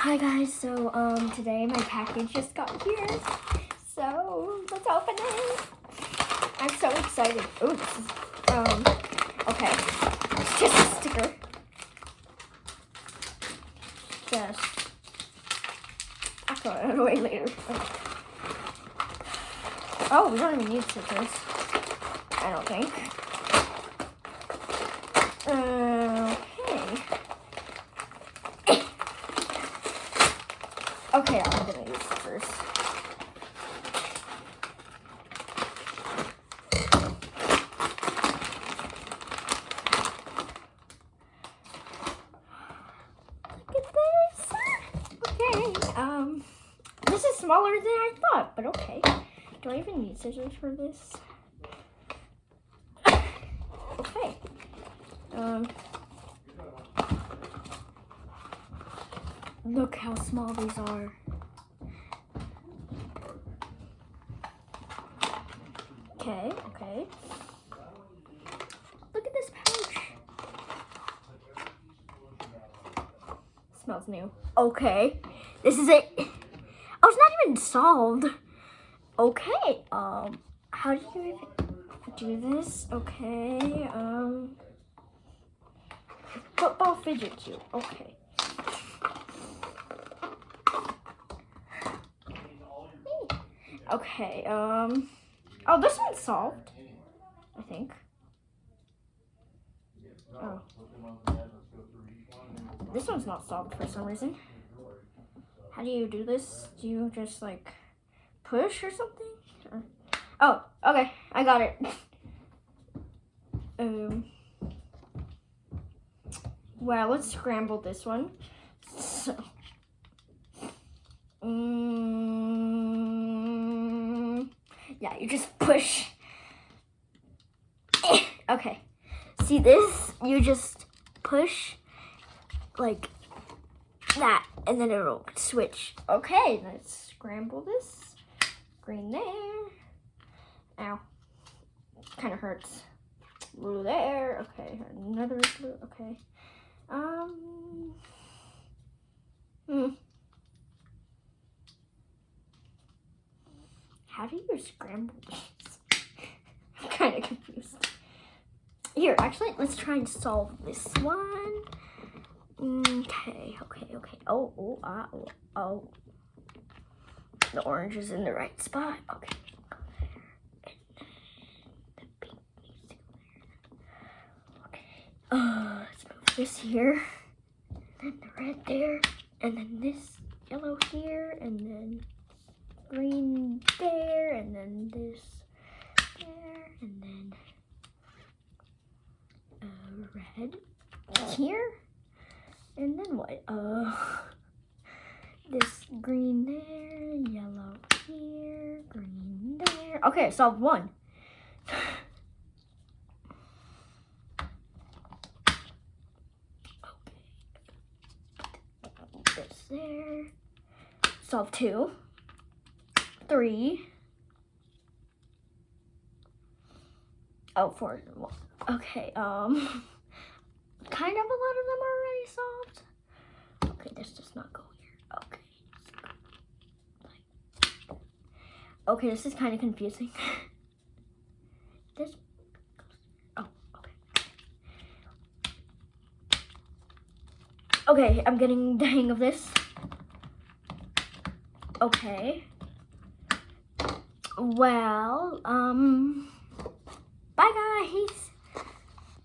Hi guys, so today my package just got here, so let's open it. I'm so excited. Oh, this is okay. It's just a sticker. I'll throw it away later. Oh, we don't even need stickers. I don't think. Okay, I'm gonna use stickers. Look at this. Okay, this is smaller than I thought, but okay. Do I even need scissors for this? Okay. Look how small these are. Okay. Look at this pouch. Smells new. Okay. This is it. Oh, it's not even solved. Okay. How do you even do this? Okay. Football fidget cube. Okay. Okay, oh, this one's solved, I think. Oh. This one's not solved for some reason. How do you do this? Do you just, like, push or something? Or... Oh, okay, I got it. Well, let's scramble this one. So... yeah, you just push. Okay. See this? You just push like that, and then it'll switch. Okay, let's scramble this. Green there. Ow. Kind of hurts. Blue there. Okay, another blue. Okay. How do you scramble these? I'm kind of confused. Here, actually, let's try and solve this one. Okay. Oh. The orange is in the right spot. Okay. The pink needs to go there. Okay. Let's move this here. Then the red there. And then this yellow here. And then green there, and then this there, and then red here, and then what? This green there, yellow here, green there. Okay, I solved one. Okay, this there. Solved two. 3. Oh, 4. Okay, kind of a lot of them are already solved. Okay, this does not go here. Okay, this is kind of confusing. This goes, oh, okay. Okay, I'm getting the hang of this. Okay. Well, bye guys.